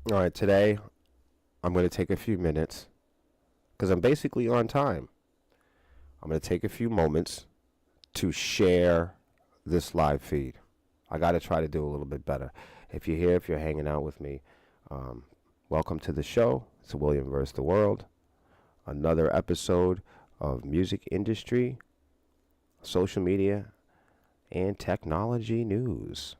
All right, today I'm going to take a few minutes because I'm basically on time. I'm going to take a few moments to share this live feed. I got to try to do a little bit better. If you're here, if you're hanging out with me, um, welcome to the show. It's William vs. the World. Another episode of music industry, social media, and technology news.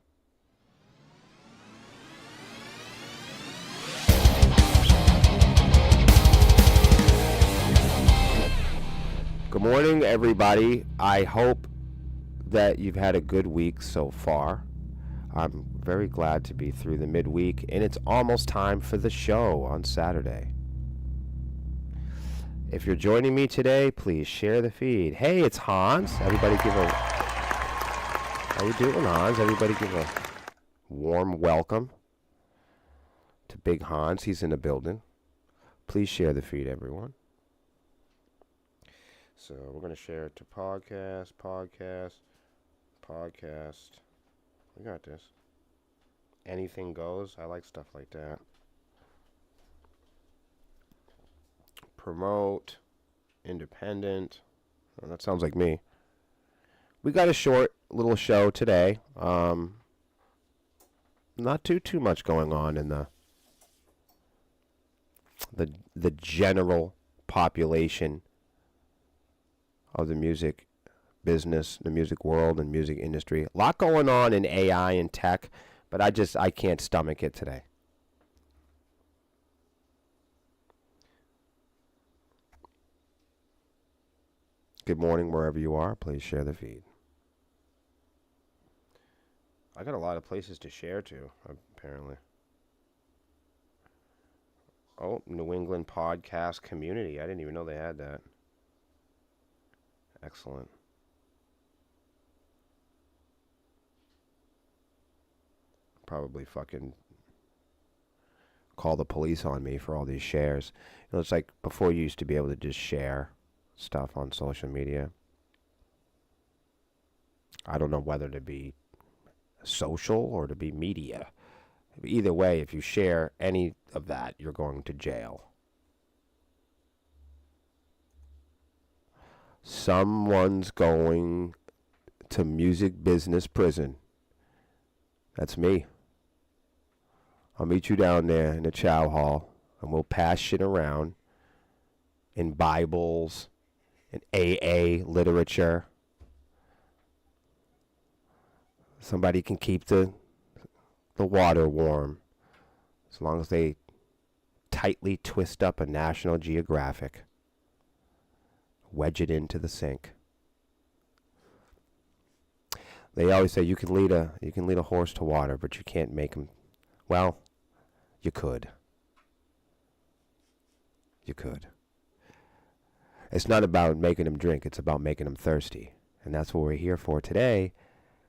Good morning, everybody. I hope that you've had a good week so far. I'm very glad to be through the midweek, and it's almost time for the show on Saturday. If you're joining me today, please share the feed. Hey, it's Hans. Everybody give a... How you doing, Hans? Everybody give a warm welcome to Big Hans. He's in the building. Please share the feed, everyone. So we're going to share it to podcast. We got this. Anything goes. I like stuff like that. Promote. Independent. Oh, that sounds like me. We got a short little show today. Not too much going on in the general population of the music business, the music world, and music industry. A lot going on in AI and tech, but I can't stomach it today. Good morning, wherever you are. Please share the feed. I got a lot of places to share to, apparently. Oh, New England Podcast Community. I didn't even know they had that. Excellent. Probably fucking call the police on me for all these shares. You know, it's like before you used to be able to just share stuff on social media. I don't know whether to be social or to be media. Either way, if you share any of that, you're going to jail. Someone's going to music business prison. That's me. I'll meet you down there in the chow hall, and we'll pass shit around in Bibles, in AA literature. Somebody can keep the water warm as long as they tightly twist up a National Geographic. Wedge it into the sink. They always say you can lead a horse to water, but you can't make him. Well, you could. You could. It's not about making him drink, it's about making him thirsty. And that's what we're here for today,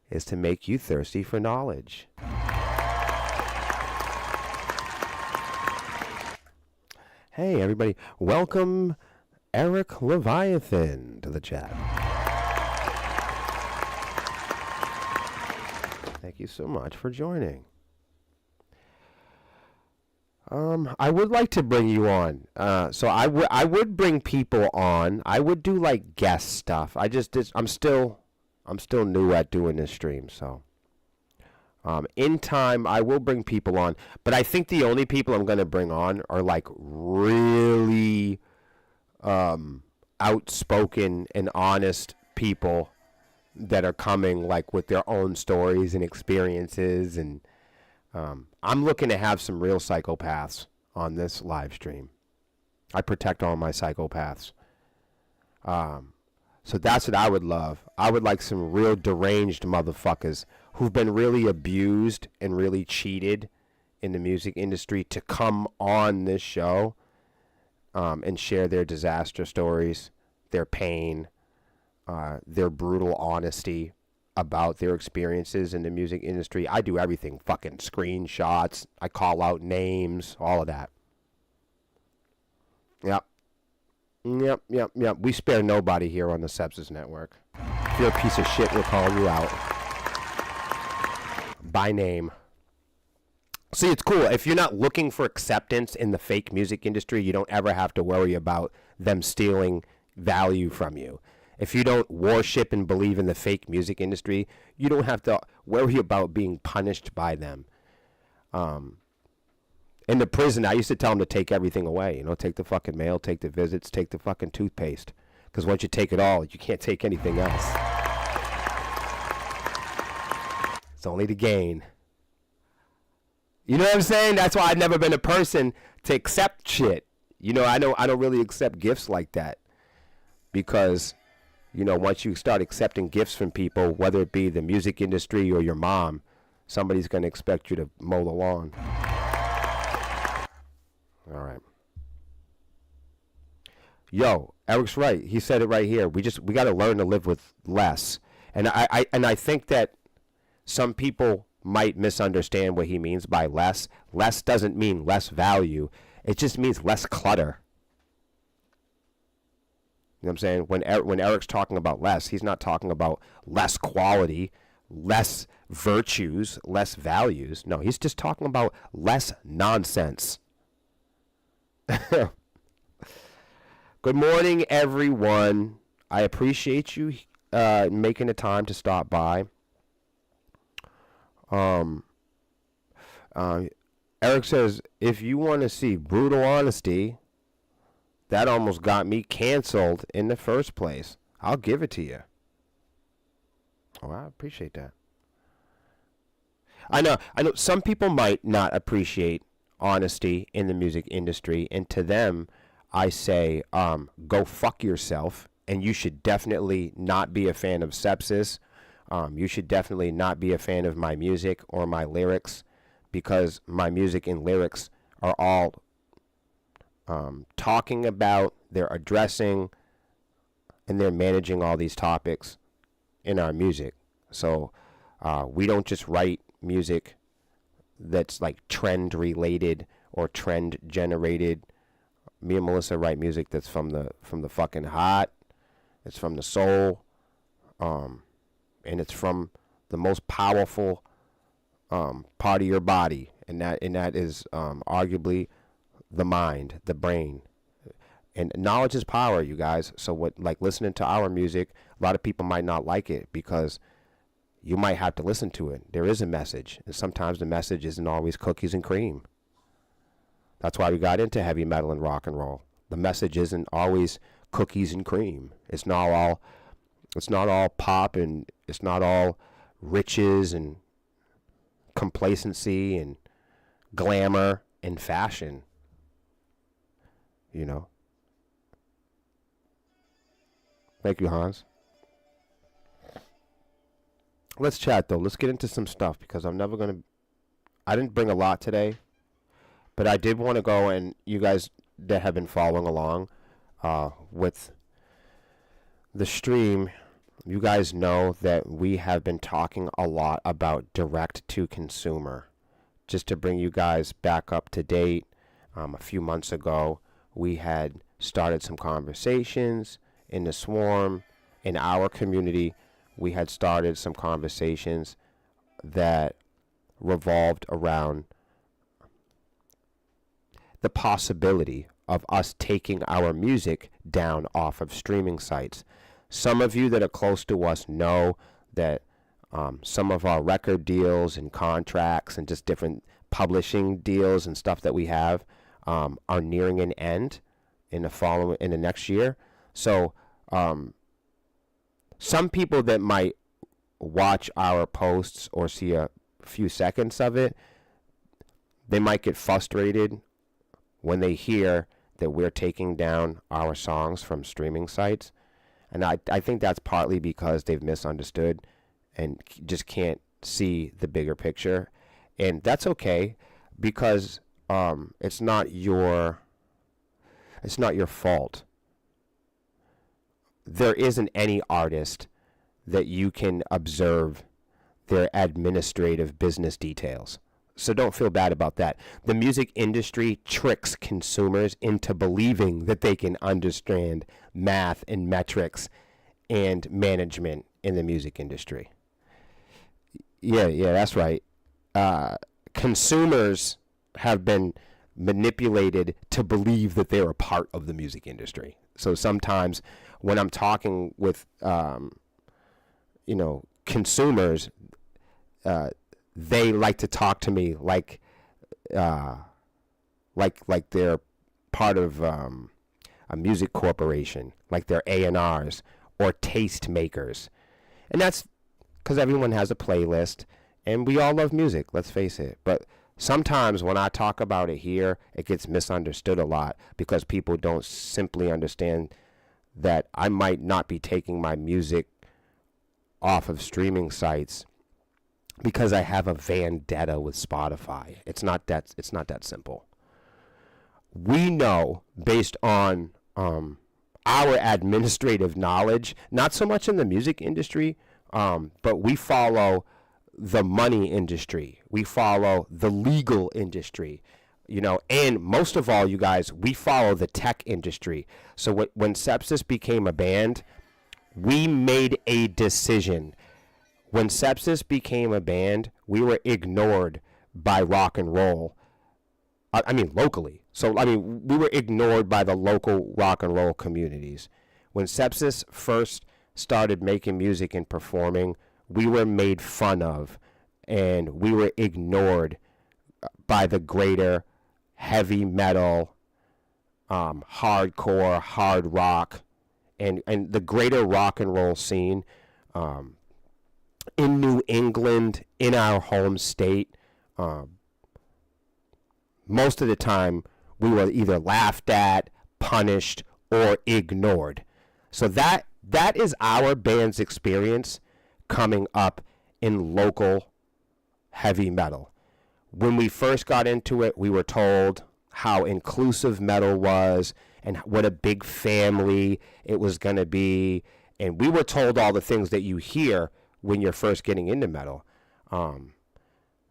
is to make you thirsty for knowledge. Hey, everybody. Welcome Eric Leviathan to the chat. Thank you so much for joining. I would like to bring you on. So I would bring people on. I would do like guest stuff. I'm still new at doing this stream, so in time I will bring people on. But I think the only people I'm going to bring on are like really outspoken and honest people that are coming like with their own stories and experiences, and I'm looking to have some real psychopaths on this live stream. I protect all my psychopaths. So that's what I would love. I would like some real deranged motherfuckers who've been really abused and really cheated in the music industry to come on this show and share their disaster stories, their pain, their brutal honesty about their experiences in the music industry. I do everything. Fucking screenshots. I call out names. All of that. Yep. We spare nobody here on the Sepsis Network. If you're a piece of shit, we're calling you out. By name. See, it's cool. If you're not looking for acceptance in the fake music industry, you don't ever have to worry about them stealing value from you. If you don't worship and believe in the fake music industry, you don't have to worry about being punished by them. In the prison, I used to tell them to take everything away. You know, take the fucking mail, take the visits, take the fucking toothpaste. Because once you take it all, you can't take anything else. It's only to gain. You know what I'm saying? That's why I've never been a person to accept shit. You know, I don't really accept gifts like that. Because, you know, once you start accepting gifts from people, whether it be the music industry or your mom, somebody's going to expect you to mow the lawn. All right. Yo, Eric's right. He said it right here. We got to learn to live with less. And I think that some people might misunderstand what he means by less. Less doesn't mean less value. It just means less clutter. You know what I'm saying? When Eric's talking about less, he's not talking about less quality, less virtues, less values. No, he's just talking about less nonsense. Good morning, everyone. I appreciate you making the time to stop by. Eric says, if you want to see brutal honesty, that almost got me canceled in the first place. I'll give it to you. Oh, I appreciate that. I know some people might not appreciate honesty in the music industry, and to them, I say, go fuck yourself, and you should definitely not be a fan of Sepsis. You should definitely not be a fan of my music or my lyrics, because my music and lyrics are all talking about, they're addressing, and they're managing all these topics in our music. So we don't just write music that's like trend related or trend generated. Me and Melissa write music that's from the fucking heart. It's from the soul, and it's from the most powerful part of your body, and that is arguably the mind, the brain. And knowledge is power, you guys. So what, like listening to our music, a lot of people might not like it because you might have to listen to it. There is a message, and sometimes the message isn't always cookies and cream. That's why we got into heavy metal and rock and roll. The message isn't always cookies and cream. It's not all pop, and it's not all riches and complacency and glamour and fashion. You know. Thank you, Hans. Let's chat, though. Let's get into some stuff, because I didn't bring a lot today, but I did want to go, and you guys that have been following along with the stream, you guys know that we have been talking a lot about direct to consumer. Just to bring you guys back up to date, a few months ago, we had started some conversations in the Swarm, in our community. We had started some conversations that revolved around the possibility of us taking our music down off of streaming sites. Some of you that are close to us know that some of our record deals and contracts and just different publishing deals and stuff that we have are nearing an end in the next year. So some people that might watch our posts or see a few seconds of it, they might get frustrated when they hear that we're taking down our songs from streaming sites. And I think that's partly because they've misunderstood and just can't see the bigger picture. And that's okay, because it's not your fault. There isn't any artist that you can observe their administrative business details. So don't feel bad about that. The music industry tricks consumers into believing that they can understand math and metrics and management in the music industry. Yeah, that's right. consumers have been manipulated to believe that they're a part of the music industry. So sometimes when I'm talking with, consumers, they like to talk to me like they're part of a music corporation, like they're A&Rs or taste makers. And that's because everyone has a playlist, and we all love music, let's face it. But sometimes when I talk about it here, it gets misunderstood a lot because people don't simply understand that I might not be taking my music off of streaming sites because I have a vendetta with Spotify. It's not that simple. We know, based on our administrative knowledge, not so much in the music industry, but we follow the money industry. We follow the legal industry, and most of all, you guys, we follow the tech industry. So when Sepsis became a band, we made a decision. When Sepsis became a band, we were ignored by rock and roll. Locally. So, we were ignored by the local rock and roll communities. When Sepsis first started making music and performing, we were made fun of, and we were ignored by the greater heavy metal, hardcore, hard rock, and the greater rock and roll scene in New England, in our home state. Most of the time, we were either laughed at, punished, or ignored. So that is our band's experience coming up in local heavy metal. When we first got into it, we were told how inclusive metal was and what a big family it was going to be. And we were told all the things that you hear when you're first getting into metal.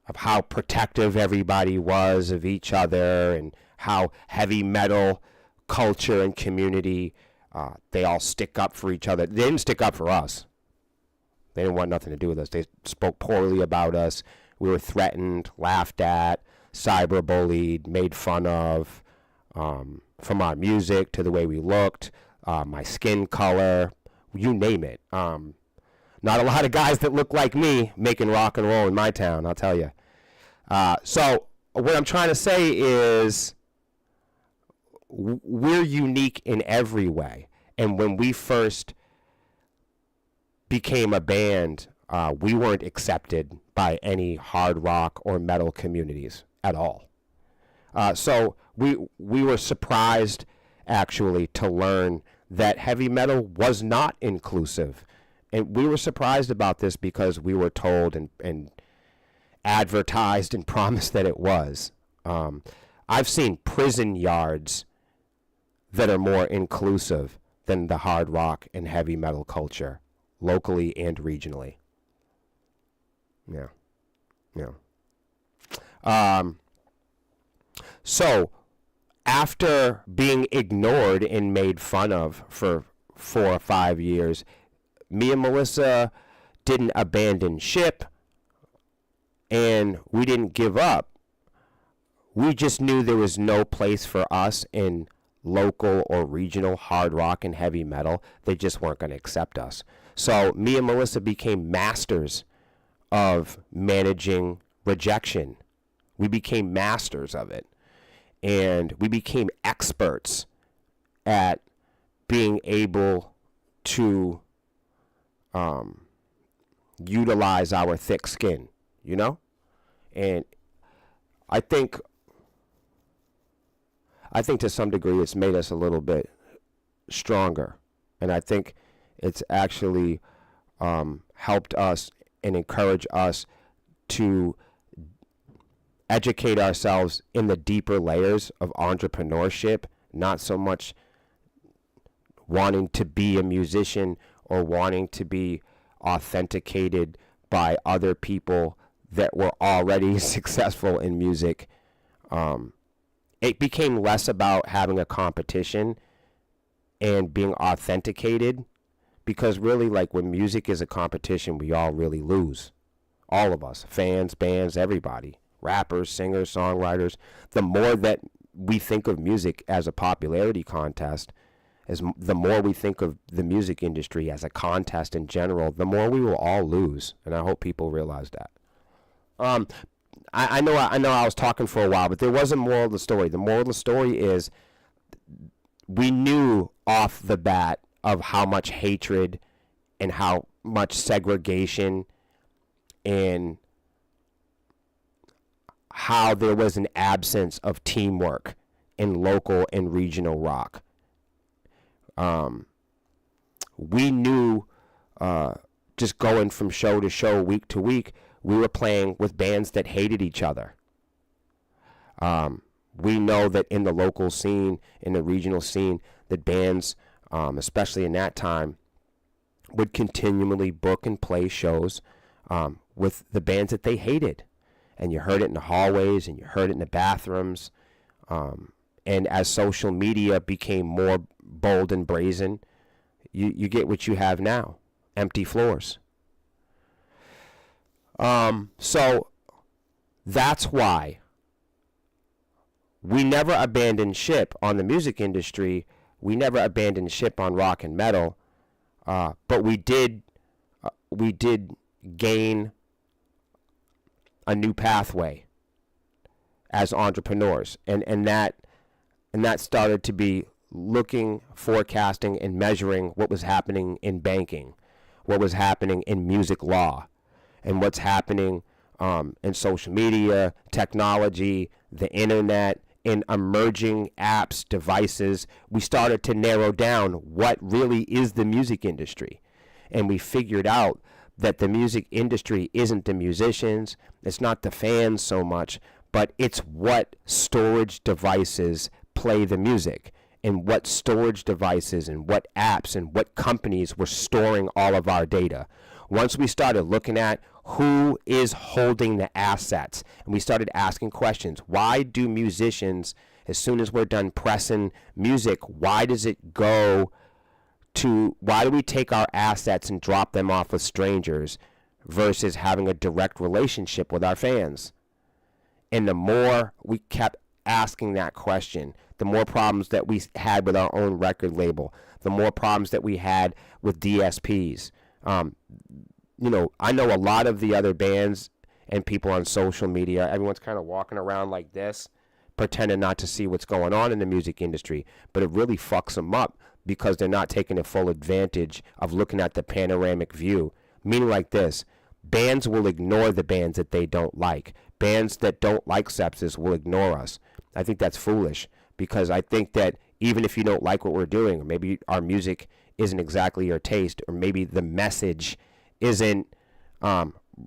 Of how protective everybody was of each other, and how heavy metal culture and community, they all stick up for each other. They didn't stick up for us. They didn't want nothing to do with us. They spoke poorly about us. We were threatened, laughed at, cyberbullied, made fun of, from our music to the way we looked, my skin color, you name it. Not a lot of guys that look like me making rock and roll in my town, I'll tell you. So what I'm trying to say is we're unique in every way. And when we first became a band, we weren't accepted by any hard rock or metal communities at all. So we were surprised, actually, to learn that heavy metal was not inclusive. And we were surprised about this because we were told and advertised and promised that it was. I've seen prison yards that are more inclusive than the hard rock and heavy metal culture, locally and regionally. Yeah. So after being ignored and made fun of for 4 or 5 years, me and Melissa didn't abandon ship, and we didn't give up. We just knew there was no place for us in local or regional hard rock and heavy metal. They just weren't going to accept us. So me and Melissa became masters of managing rejection. We became masters of it. And we became experts at being able to utilize our thick skin, And I think to some degree it's made us a little bit stronger. And I think it's actually helped us and encouraged us to educate ourselves in the deeper layers of entrepreneurship, not so much wanting to be a musician or wanting to be authenticated by other people that were already successful in music. It became less about having a competition and being authenticated, because really, like, when music is a competition, we all really lose. All of us, fans, bands, everybody. rappers, singers, songwriters, the more that we think of music as a popularity contest, the more we think of the music industry as a contest in general, the more we will all lose. And I hope people realize that. I know I was talking for a while, but there was a moral of the story. The moral of the story is we knew off the bat of how much hatred and how much segregation and how there was an absence of teamwork in local and regional rock. We knew just going from show to show, week to week, we were playing with bands that hated each other. We know that in the local scene, in the regional scene, that bands, especially in that time, would continually book and play shows with the bands that they hated. And you heard it in the hallways, and you heard it in the bathrooms. And as social media became more bold and brazen, you get what you have now, empty floors. So that's why we never abandoned ship on the music industry. We never abandoned ship on rock and metal. But we did gain a new pathway as entrepreneurs. And that started to be looking, forecasting, and measuring what was happening in banking, what was happening in music law, and what's happening in social media, technology, the internet, in emerging apps, devices. We started to narrow down what really is the music industry. And we figured out that the music industry isn't the musicians, it's not the fans so much, but it's what storage devices play the music, and what storage devices and what apps and what companies were storing all of our data. Once we started looking at who is holding the assets, and we started asking questions, why do musicians, as soon as we're done pressing music, why do we take our assets and drop them off with strangers versus having a direct relationship with our fans? And the more we kept asking that question, the more problems that we had with our own record label, the more problems that we had with DSPs. I know a lot of the other bands and people on social media, everyone's kind of walking around like this, pretending not to see what's going on in the music industry, but it really fucks them up because they're not taking a full advantage of looking at the panoramic view. Meaning like this, bands will ignore the bands that they don't like. Bands that don't like Sepsis will ignore us. I think that's foolish, because I think that even if you don't like what we're doing, or maybe our music isn't exactly your taste, or maybe the message isn't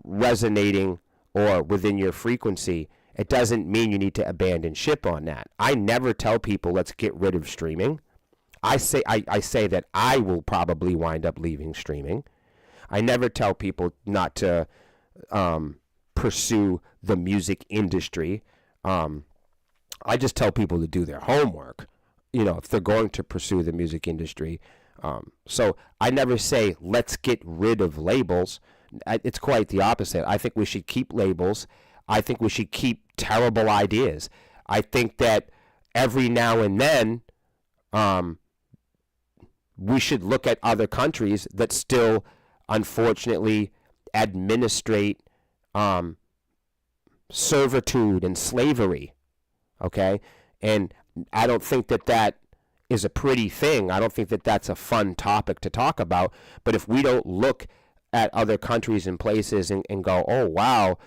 resonating or within your frequency, it doesn't mean you need to abandon ship on that. I never tell people let's get rid of streaming. I say that I will probably wind up leaving streaming. I never tell people not to pursue the music industry. I just tell people to do their homework, if they're going to pursue the music industry. So I never say, let's get rid of labels. It's quite the opposite. I think we should keep labels. I think we should keep terrible ideas. I think that every now and then we should look at other countries that still, unfortunately, administrate servitude and slavery. Okay? And I don't think that is a pretty thing. I don't think that that's a fun topic to talk about. But if we don't look at other countries and places and go, oh, wow,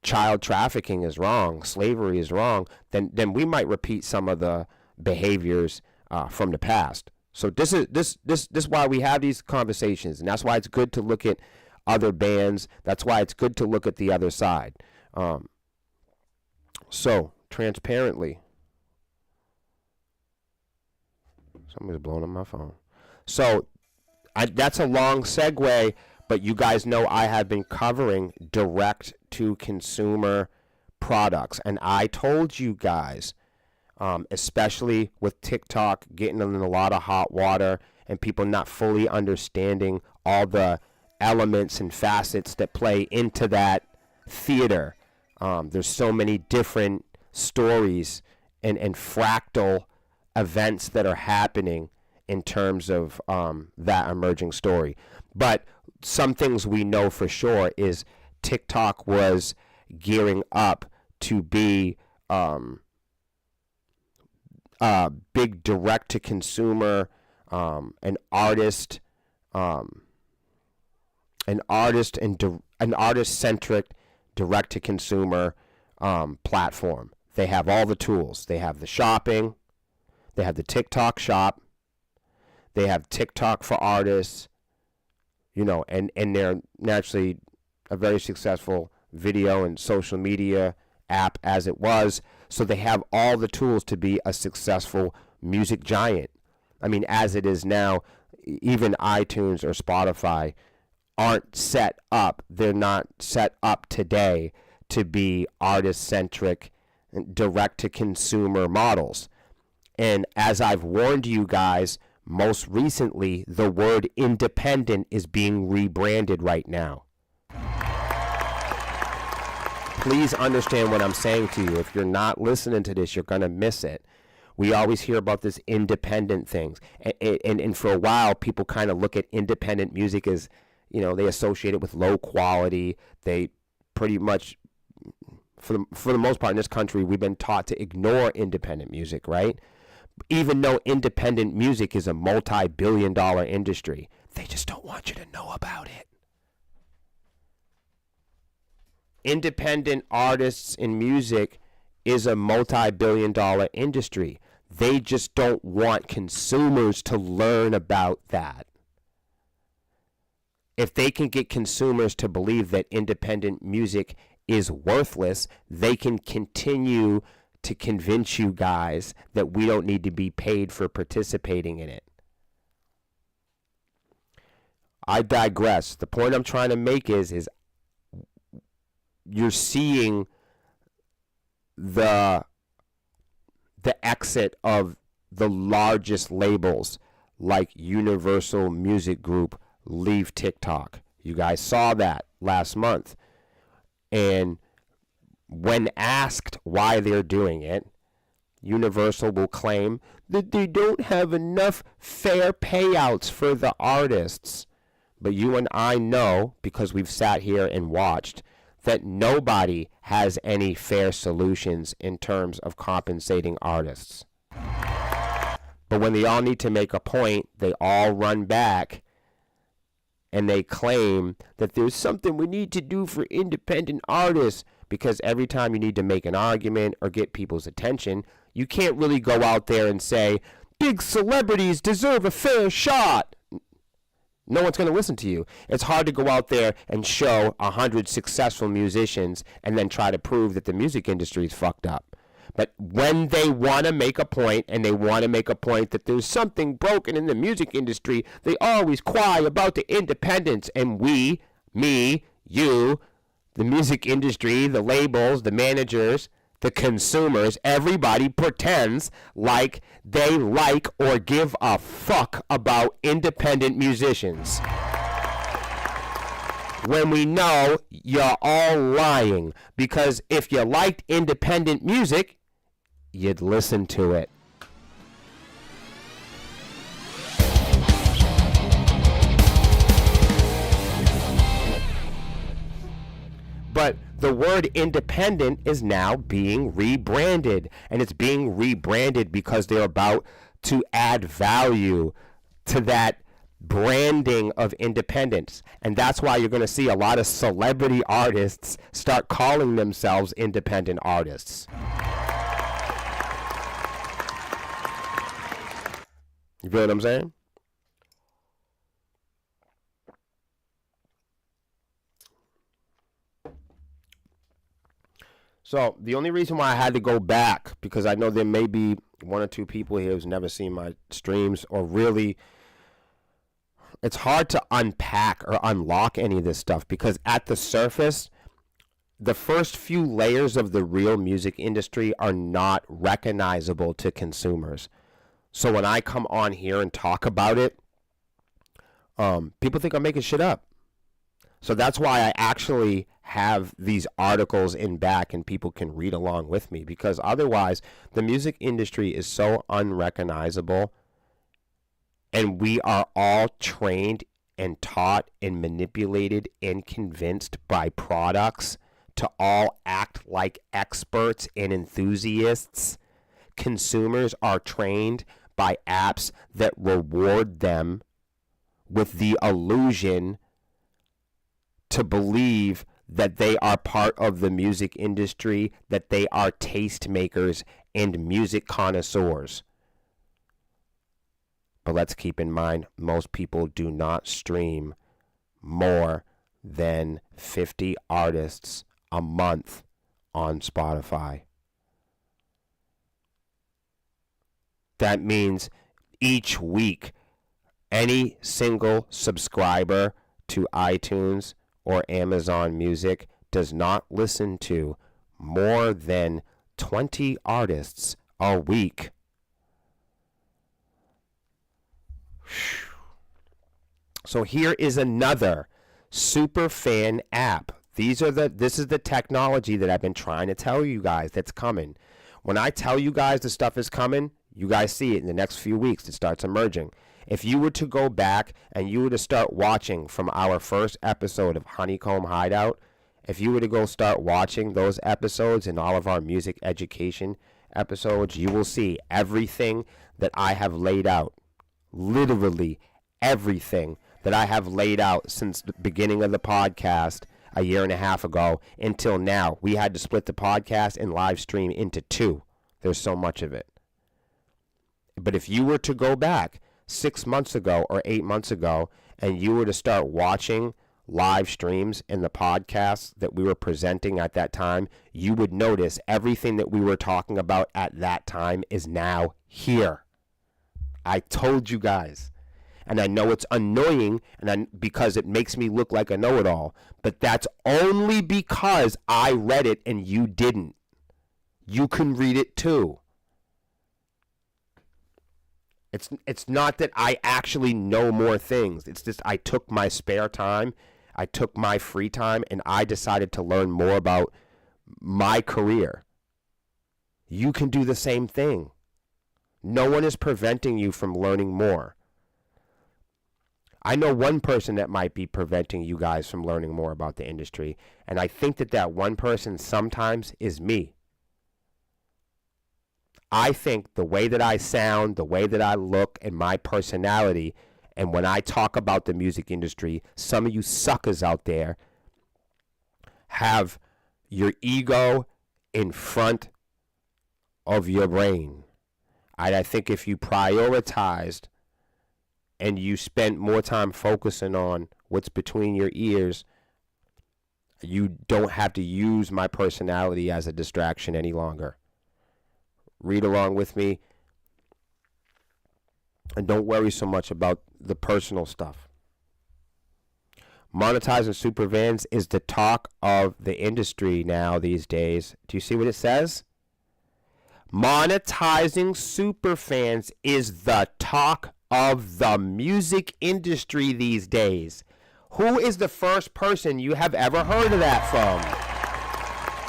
child trafficking is wrong, slavery is wrong, then we might repeat some of the behaviors from the past. So this is why we have these conversations, and that's why it's good to look at other bands. That's why it's good to look at the other side. So transparently, somebody's blowing up my phone. So that's a long segue, but you guys know I have been covering direct to consumer products, and I told you guys, especially with TikTok getting in a lot of hot water and people not fully understanding all the elements and facets that play into that theater There's so many different stories and fractal events that are happening in terms of that emerging story. But some things we know for sure is TikTok was gearing up to be big direct-to-consumer, an artist-centric direct-to-consumer platform. They have all the tools. They have the shopping. They have the TikTok shop. They have TikTok for artists. And they're naturally a very successful video and social media app as it was. So they have all the tools to be a successful music giant. I mean, as it is now, even iTunes or Spotify aren't set up. They're not set up today to be artist-centric, direct-to-consumer models. And as I've warned you guys, most recently, the word independent is being rebranded right now. Please understand what I'm saying to you. If you're not listening to this, you're going to miss it. We always hear about this independent things. And for a while, people kind of look at independent music as, they associate it with low quality. They pretty much, for the most part in this country, we've been taught to ignore independent music, right? Even though independent music is a multi-billion-dollar industry, they just don't want you to know about it. Independent artists in music is a multi-billion-dollar industry. They just don't want consumers to learn about that. If they can get consumers to believe that independent music is worthless, they can continue to convince you guys that we don't need to be paid for participating in it. I digress. The point I'm trying to make is you're seeing the exit of the largest labels like Universal Music Group leave TikTok. You guys saw that last month. And when asked why they're doing it, Universal will claim that they don't have enough fair payouts for the artists. But you and I know, because we've sat here and watched, that nobody has any fair solutions in terms of compensating artists. But when they all need to make a point, they all run back and they claim that there's something we need to do for independent artists, because every time you need to make an argument or get people's attention, you can't really go out there and say, big celebrities deserve a fair shot. No one's going to listen to you. It's hard to go out there and show 100 successful musicians and then try to prove that the music industry is fucked up. But when they want to make a point, and they want to make a point that there's something broken in the music industry, they always cry about the independence. And we, me, you, the music industry, the labels, the managers, the consumers, everybody pretends like they like or give a fuck about independent musicians. When we know you're all lying, because if you liked independent music, you'd listen to it. But the word independent is now being rebranded, and it's being rebranded because they're about to add value to that branding of independence. And that's why you're going to see a lot of celebrity artists start calling themselves independent artists. You feel what I'm saying? So the only reason why I had to go back, because I know there may be one or two people here who's never seen my streams, or really, it's hard to unpack or unlock any of this stuff, because at the surface, the first few layers of the real music industry are not recognizable to consumers. So when I come on here and talk about it, people think I'm making shit up. So that's why I actually have these articles in back and people can read along with me, because otherwise the music industry is so unrecognizable, and we are all trained and taught and manipulated and convinced by products to all act like experts and enthusiasts. Consumers are trained by apps that reward them with the illusion to believe that they are part of the music industry, that they are tastemakers and music connoisseurs. But let's keep in mind, most people do not stream more than 50 artists a month on Spotify. That means each week, any single subscriber to iTunes or Amazon Music does not listen to more than 20 artists a week. So here is another Superfan app. This is the technology that I've been trying to tell you guys that's coming. When I tell you guys the stuff is coming, you guys see it in the next few weeks. It starts emerging. If you were to go back and you were to start watching from our first episode of Honeycomb Hideout, if you were to go start watching those episodes and all of our music education episodes, you will see everything that I have laid out. Literally everything that I have laid out since the beginning of the podcast a year and a half ago until now. We had to split the podcast and live stream into two. There's so much of it. But if you were to go back 6 months ago or 8 months ago and you were to start watching live streams in the podcasts that we were presenting at that time, you would notice everything that we were talking about at that time is now here. I told you guys. And I know it's annoying because it makes me look like a know-it-all. But that's only because I read it and you didn't. You can read it too. It's not that I actually know more things. It's just I took my spare time, I took my free time, and I decided to learn more about my career. You can do the same thing. No one is preventing you from learning more. I know one person that might be preventing you guys from learning more about the industry, and I think that one person sometimes is me. I think the way that I sound, the way that I look, and my personality, and when I talk about the music industry, some of you suckers out there have your ego in front of your brain. And I think if you prioritized and you spent more time focusing on what's between your ears, you don't have to use my personality as a distraction any longer. Read along with me, and don't worry so much about the personal stuff. Monetizing superfans is the talk of the industry now these days. Do you see what it says? Monetizing superfans is the talk of the music industry these days. Who is the first person you have ever heard of that from?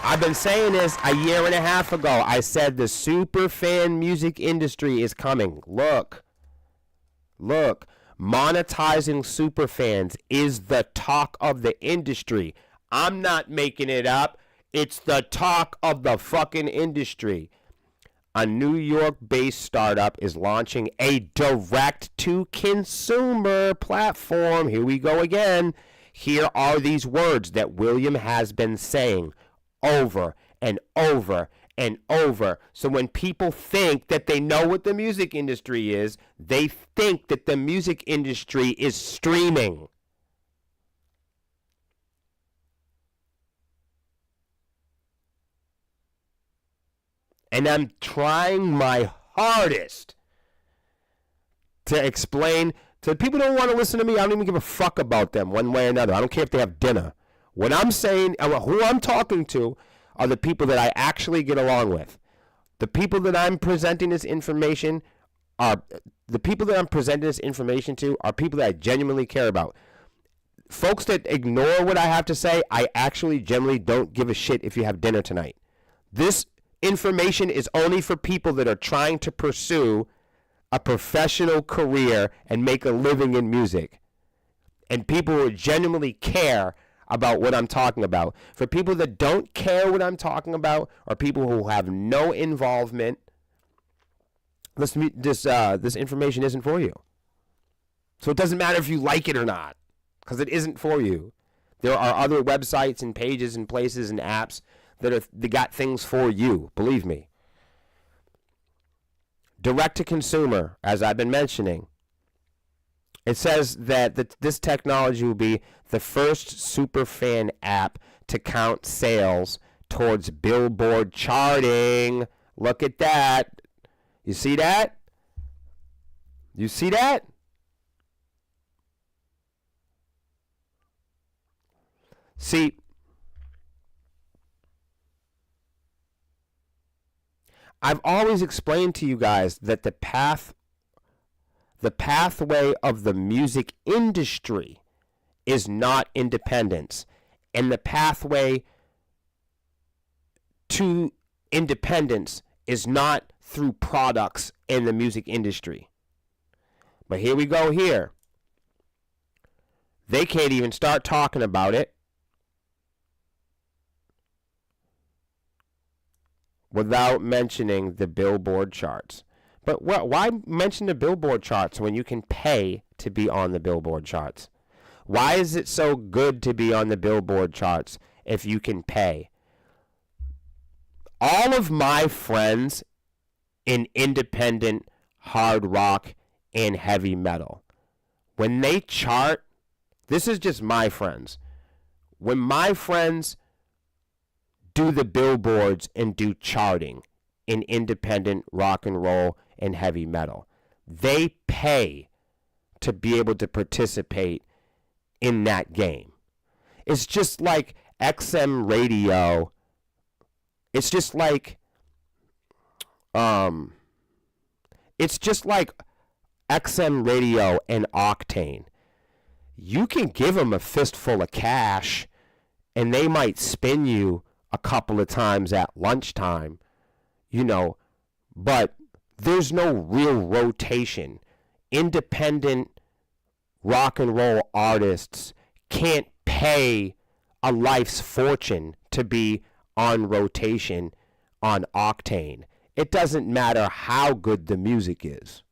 I've been saying this a year and a half ago. I said the superfan music industry is coming. Look. Monetizing superfans is the talk of the industry. I'm not making it up. It's the talk of the fucking industry. A New York-based startup is launching a direct-to-consumer platform. Here we go again. Here are these words that William has been saying over and over and over. So when people think that they know what the music industry is, they think that the music industry is streaming. And I'm trying my hardest to explain to people who don't want to listen to me. I don't even give a fuck about them one way or another. I don't care if they have dinner. What I'm saying, who I'm talking to, are the people that I actually get along with. The people that I'm presenting this information to are people that I genuinely care about. folks that ignore what I have to say, I actually generally don't give a shit if you have dinner tonight. This information is only for people that are trying to pursue a professional career and make a living in music. And people who genuinely care about what I'm talking about. For people that don't care what I'm talking about, or people who have no involvement, this information isn't for you. So it doesn't matter if you like it or not, because it isn't for you. There are other websites and pages and places and apps that got things for you, believe me. Direct to consumer, as I've been mentioning. It says that this technology will be the first superfan app to count sales towards Billboard charting. Look at that. You see that? You see that? See, I've always explained to you guys that the pathway of the music industry is not independence, and the pathway to independence is not through products in the music industry. But here we go here. They can't even start talking about it without mentioning the Billboard charts. But why mention the Billboard charts when you can pay to be on the Billboard charts? Why is it so good to be on the Billboard charts if you can pay? All of my friends in independent hard rock and heavy metal, when they chart, this is just my friends. When my friends do the billboards and do charting in independent rock and roll and heavy metal, they pay to be able to participate in that game. It's just like XM radio. It's just like XM radio and Octane. You can give them a fistful of cash and they might spin you a couple of times at lunchtime, but there's no real rotation. Independent rock and roll artists can't pay a life's fortune to be on rotation on Octane. It doesn't matter how good the music is.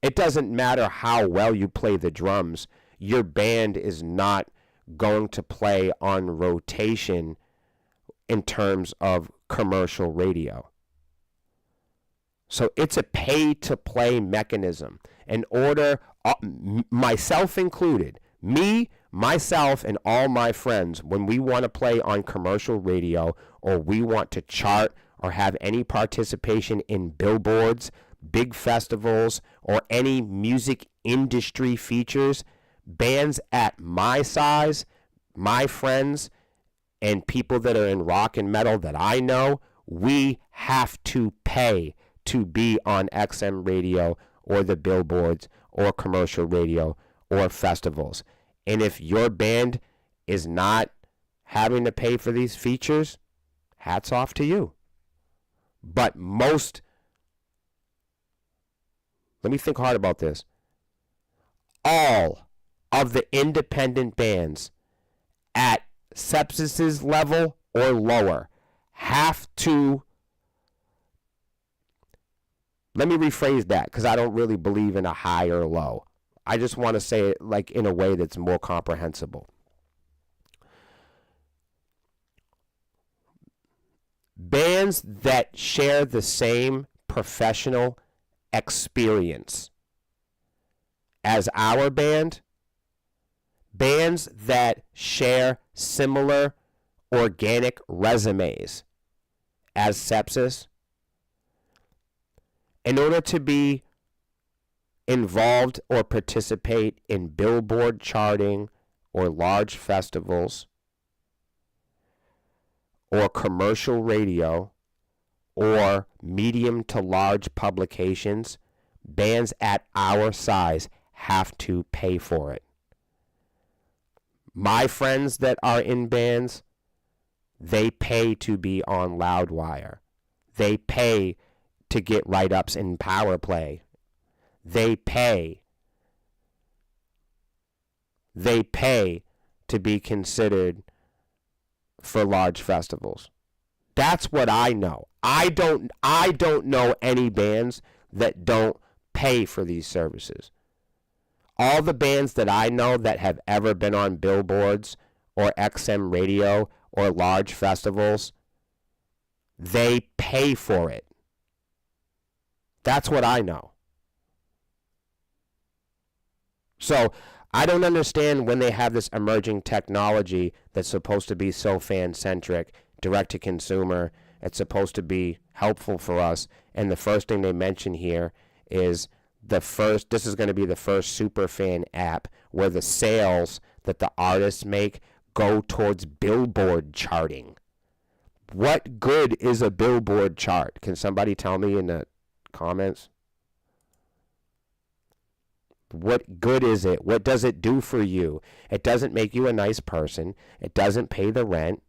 It doesn't matter how well you play the drums. Your band is not going to play on rotation in terms of commercial radio. So it's a pay-to-play mechanism. In order, myself included, myself, and all my friends, when we want to play on commercial radio or we want to chart or have any participation in billboards, big festivals, or any music industry features, bands at my size, my friends, and people that are in rock and metal that I know, we have to pay to be on XM radio or the billboards or commercial radio or festivals. And if your band is not having to pay for these features, hats off to you. But let me think hard about this. All of the independent bands at Sepsis's level or lower have to, let me rephrase that because I don't really believe in a high or low. I just want to say it like in a way that's more comprehensible. Bands that share the same professional experience as our band, bands that share similar organic resumes as Sepsis, in order to be involved or participate in billboard charting or large festivals or commercial radio or medium to large publications, bands at our size have to pay for it. My friends that are in bands, they pay to be on Loudwire. They pay to get write-ups in Power Play. They pay to be considered for large festivals. That's what I know. I don't know any bands that don't pay for these services. All the bands that I know that have ever been on billboards or XM radio or large festivals, they pay for it. That's what I know. So I don't understand when they have this emerging technology that's supposed to be so fan-centric, direct-to-consumer. It's supposed to be helpful for us. And the first thing they mention here is this is going to be the first superfan app where the sales that the artists make go towards Billboard charting. What good is a Billboard chart? Can somebody tell me in the comments? What good is it? What does it do for you? It doesn't make you a nice person. It doesn't pay the rent.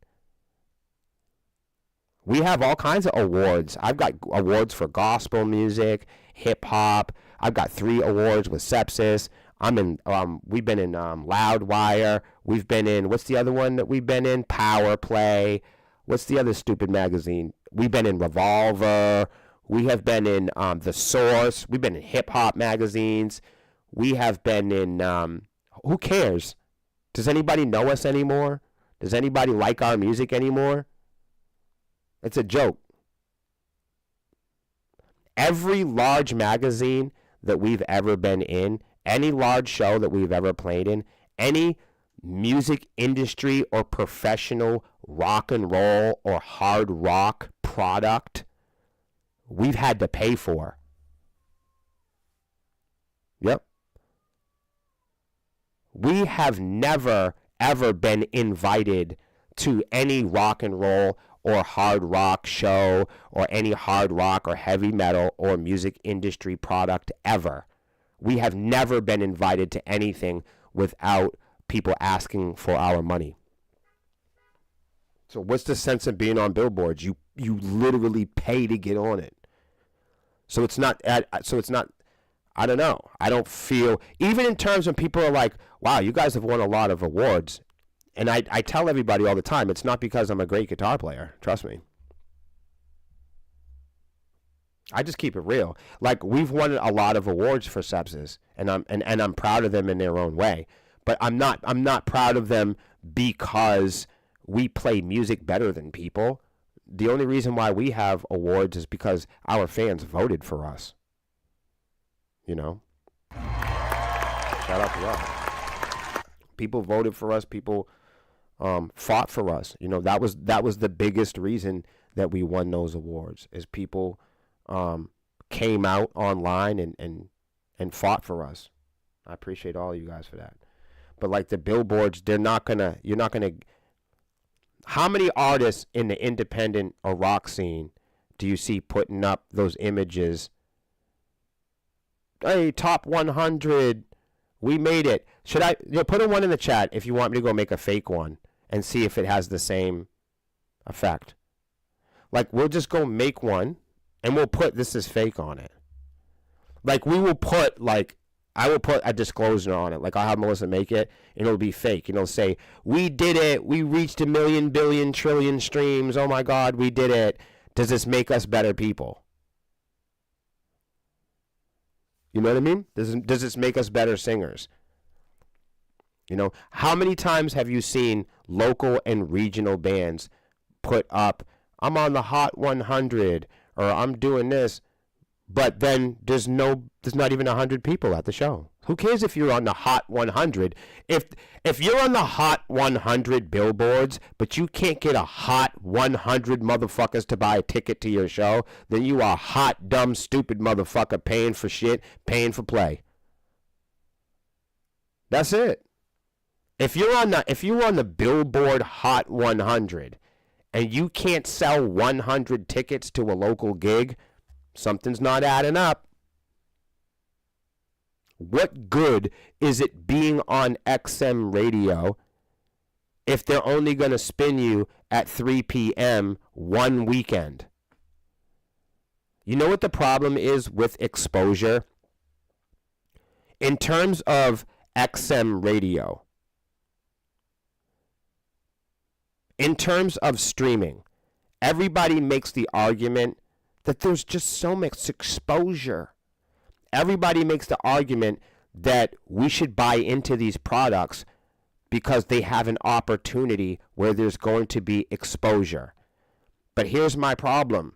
We have all kinds of awards. I've got awards for gospel music, hip hop. I've got 3 awards with Sepsis. We've been in Loudwire. We've been in, what's the other one that we've been in? Power Play. What's the other stupid magazine? We've been in Revolver. We have been in The Source. We've been in hip hop magazines. We have been in, who cares? Does anybody know us anymore? Does anybody like our music anymore? It's a joke. Every large magazine that we've ever been in, any large show that we've ever played in, any music industry or professional rock and roll or hard rock product, we've had to pay for. Yep. We have never, ever been invited to any rock and roll or hard rock show or any hard rock or heavy metal or music industry product ever. We have never been invited to anything without people asking for our money. So what's the sense of being on billboards? You literally pay to get on it. So it's not, I don't know. I don't feel, even in terms when people are like, wow, you guys have won a lot of awards. And I tell everybody all the time, it's not because I'm a great guitar player. Trust me. I just keep it real. Like, we've won a lot of awards for Sepsis, and I'm proud of them in their own way. But I'm not proud of them because we play music better than people. The only reason why we have awards is because our fans voted for us. You know? Shout out to us. People voted for us. People fought for us. You know, that was the biggest reason that we won those awards, is people came out online and fought for us. I appreciate all of you guys for that. But like the billboards, you're not gonna. How many artists in the independent or rock scene do you see putting up those images? Hey, top 100, we made it. Should I put a one in the chat if you want me to go make a fake one and see if it has the same effect? Like, we'll just go make one and we'll put this is fake on it. Like, we will put, like, I will put a disclosure on it. Like, I'll have Melissa make it and it'll be fake. And it'll say, we did it. We reached 1 million, billion, trillion streams. Oh my God, we did it. Does this make us better people? You know what I mean? Does this make us better singers? You know, how many times have you seen local and regional bands put up, I'm on the Hot 100, or I'm doing this, but then there's not even 100 people at the show? Who cares if you're on the Hot 100? If you're on the Hot 100 billboards, but you can't get a Hot 100 motherfuckers to buy a ticket to your show, then you are hot, dumb, stupid motherfucker paying for shit, paying for play. That's it. If you're on the Billboard Hot 100 and you can't sell 100 tickets to a local gig, something's not adding up. What good is it being on XM radio if they're only going to spin you at 3 p.m. one weekend? You know what the problem is with exposure? In terms of XM radio, in terms of streaming, everybody makes the argument that there's just so much exposure. Everybody makes the argument that we should buy into these products because they have an opportunity where there's going to be exposure. But here's my problem.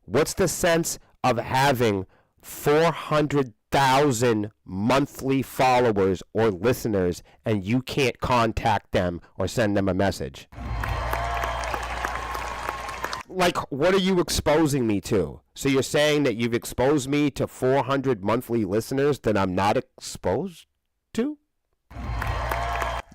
What's the sense of having 400,000 monthly followers or listeners and you can't contact them or send them a message? Like, what are you exposing me to? So you're saying that you've exposed me to 400 monthly listeners that I'm not exposed to?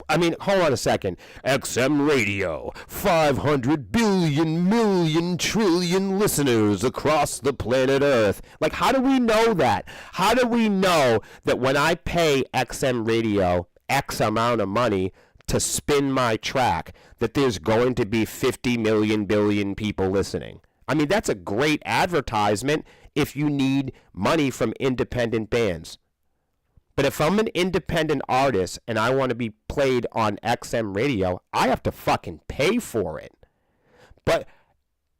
I mean, hold on a second. XM Radio, 500 billion million trillion listeners across the planet Earth. Like, how do we know that? How do we know that when I pay XM Radio X amount of money to spin my track, that there's going to be 50 million billion people listening? I mean, that's a great advertisement if you need money from independent bands. But if I'm an independent artist and I want to be played on XM radio, I have to fucking pay for it.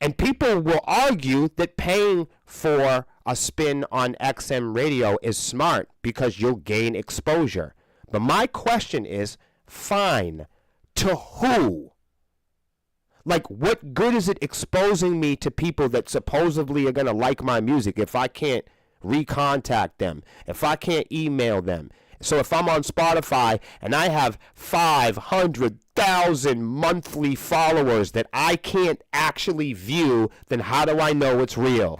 And people will argue that paying for a spin on XM radio is smart because you'll gain exposure. But my question is, fine, to who? Like, what good is it exposing me to people that supposedly are going to like my music if I can't recontact them, if I can't email them? So if I'm on Spotify and I have 500,000 monthly followers that I can't actually view, then how do I know it's real?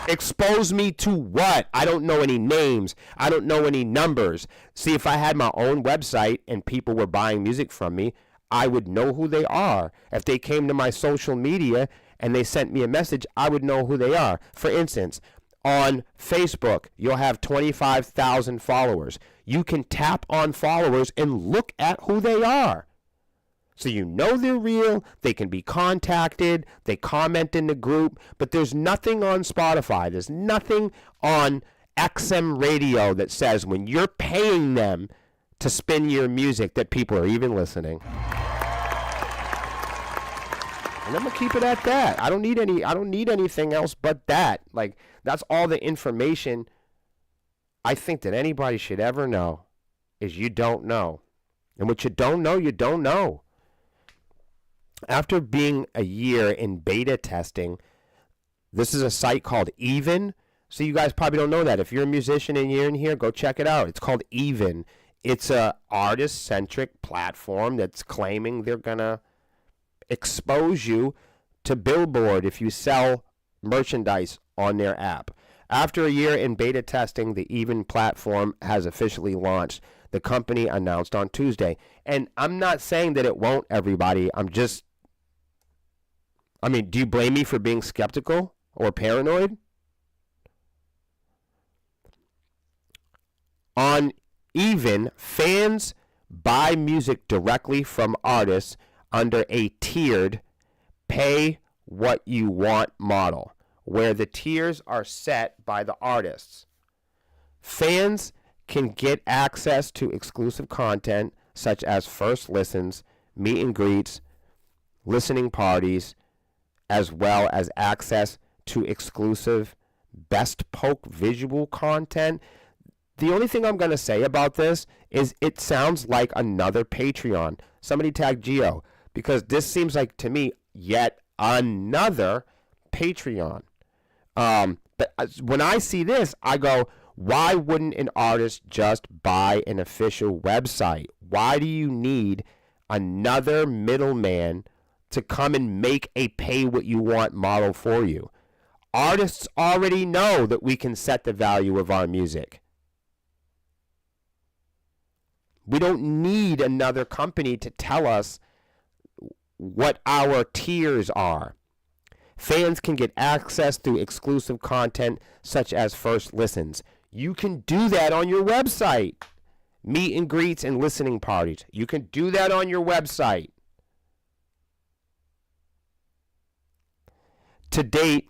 Expose me to what? I don't know any names. I don't know any numbers. See, if I had my own website and people were buying music from me, I would know who they are. If they came to my social media and they sent me a message, I would know who they are. For instance, on Facebook, you'll have 25,000 followers. You can tap on followers and look at who they are. So you know they're real, they can be contacted, they comment in the group, but there's nothing on Spotify, there's nothing on XM radio that says when you're paying them to spin your music that people are even listening. And I'm gonna keep it at that. I don't need anything else but that. Like, that's all the information I think that anybody should ever know, is you don't know. And what you don't know, you don't know. After being a year in beta testing, this is a site called Even. So you guys probably don't know that. If you're a musician and you're in here, go check it out. It's called Even. It's a artist-centric platform that's claiming they're going to expose you to Billboard if you sell merchandise on their app. After a year in beta testing, the Even platform has officially launched, the company announced on Tuesday. And I'm not saying that it won't, everybody. Do you blame me for being skeptical or paranoid? On Even, fans buy music directly from artists under a tiered pay what you want model, where the tiers are set by the artists. Fans can get access to exclusive content such as first listens, meet and greets, listening parties, as well as access to exclusive bespoke visual content. The only thing I'm going to say about this is it sounds like another Patreon. Somebody tag Geo, because this seems like, to me, yet another Patreon. But when I see this, I go, why wouldn't an artist just buy an official website? Why do you need another middleman to come and make a pay what you want model for you? Artists already know that we can set the value of our music. We don't need another company to tell us what our tiers are. Fans can get access through exclusive content such as first listens. You can do that on your website. Meet and greets and listening parties. You can do that on your website. To date,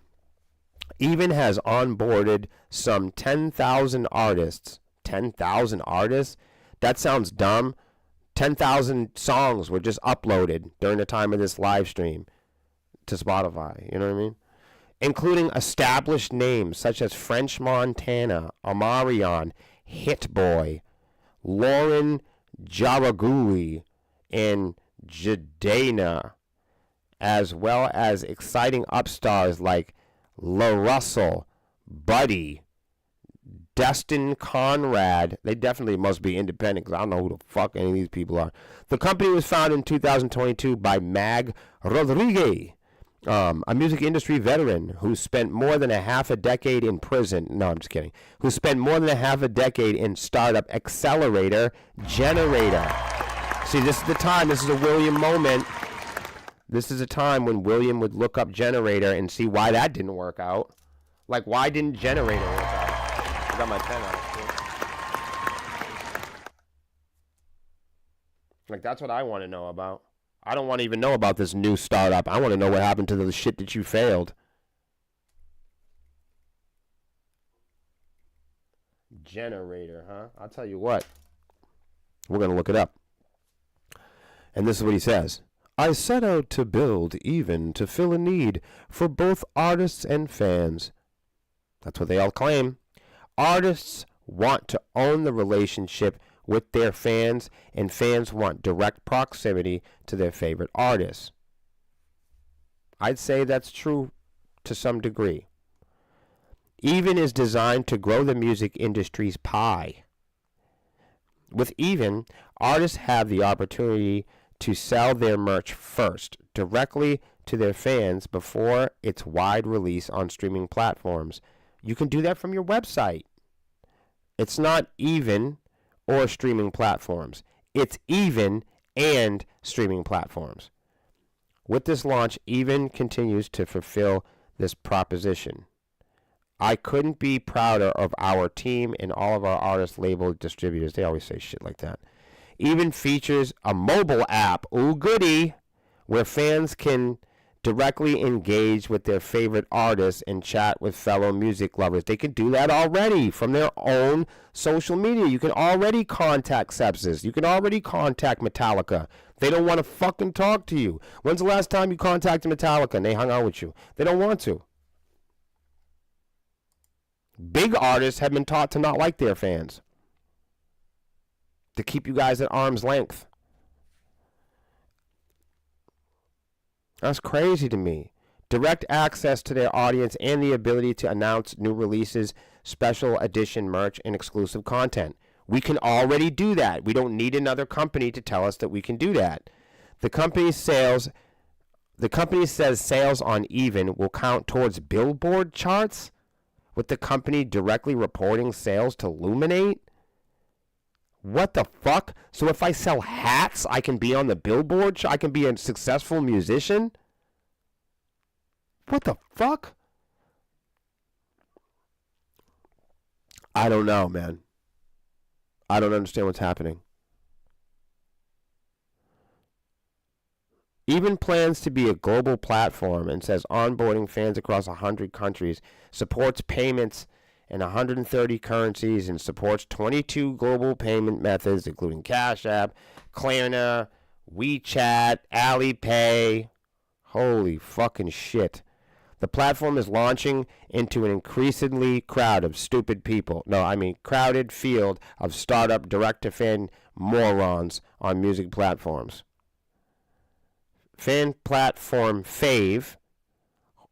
Even has onboarded some 10,000 artists. 10,000 artists? That sounds dumb. 10,000 songs were just uploaded during the time of this live stream to Spotify. You know what I mean? Including established names such as French Montana, Omarion, Hit Boy, Lauren Jaraguli, and Jadena, as well as exciting upstarts like La Russell, Buddy, Destin Conrad. They definitely must be independent because I don't know who the fuck any of these people are. The company was founded in 2022 by Mag Rodriguez, a music industry veteran who spent more than a half a decade in prison. No, I'm just kidding. Who spent more than a half a decade in startup accelerator Generator. See, this is the time. This is a William moment. This is a time when William would look up Generator and see why that didn't work out. Like, why didn't Generator work out? I got my pen out. Like, that's what I want to know about. I don't want to even know about this new startup. I want to know what happened to the shit that you failed. Generator, huh? I'll tell you what. We're going to look it up. And this is what he says. I set out to build Even to fill a need for both artists and fans. That's what they all claim. Artists want to own the relationship with their fans, and fans want direct proximity to their favorite artists. I'd say that's true to some degree. Even is designed to grow the music industry's pie. With Even, artists have the opportunity to sell their merch first, directly to their fans before its wide release on streaming platforms. You can do that from your website. It's not Even or streaming platforms. It's Even and streaming platforms. With this launch, Even continues to fulfill this proposition. I couldn't be prouder of our team and all of our artist label distributors. They always say shit like that. Even features a mobile app, ooh goody, where fans can directly engage with their favorite artists and chat with fellow music lovers. They can do that already from their own social media. You can already contact Sepsis. You can already contact Metallica. They don't want to fucking talk to you. When's the last time you contacted Metallica and they hung out with you? They don't want to. Big artists have been taught to not like their fans, to keep you guys at arm's length. That's crazy to me. Direct access to their audience and the ability to announce new releases, special edition merch, and exclusive content. We can already do that. We don't need another company to tell us that we can do that. The company says sales on Even will count towards Billboard charts, with the company directly reporting sales to Luminate. What the fuck? So if I sell hats, I can be on the Billboard? I can be a successful musician? What the fuck? I don't know, man. I don't understand what's happening. Even plans to be a global platform and says onboarding fans across 100 countries, supports payments in 130 currencies, and supports 22 global payment methods, including Cash App, Klarna, WeChat, Alipay. Holy fucking shit. The platform is launching into an increasingly crowded field of startup direct-to-fan morons on music platforms. Fan platform Fave,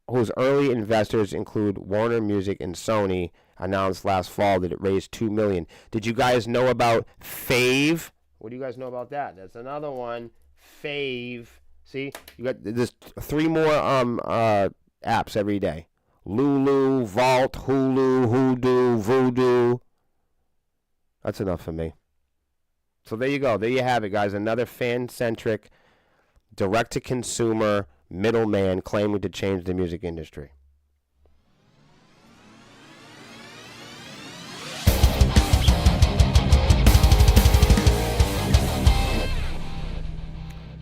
whose early investors include Warner Music and Sony, announced last fall that it raised $2 million. Did you guys know about Fave? What do you guys know about that? That's another one. Fave. See, you got this 3 more apps every day. Lulu, Vault, Hulu, Hoodoo, Voodoo. That's enough for me. So there you go. There you have it, guys. Another fan-centric, direct-to-consumer middleman claiming to change the music industry.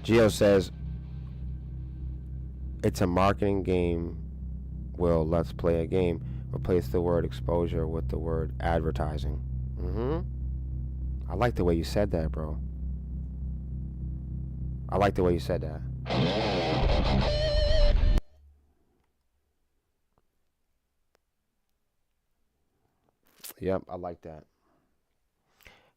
Gio says, it's a marketing game. Will let's play a game. Replace the word exposure with the word advertising. I like the way you said that, bro. I like the way you said that. Yep, I like that.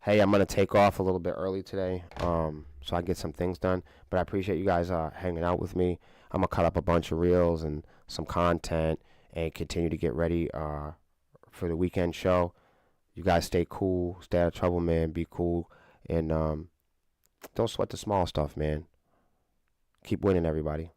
Hey, I'm gonna take off a little bit early today, so I get some things done. But I appreciate you guys hanging out with me. I'm gonna cut up a bunch of reels and some content and continue to get ready for the weekend show. You guys stay cool, stay out of trouble, man. Be cool, and don't sweat the small stuff, man. Keep winning, everybody.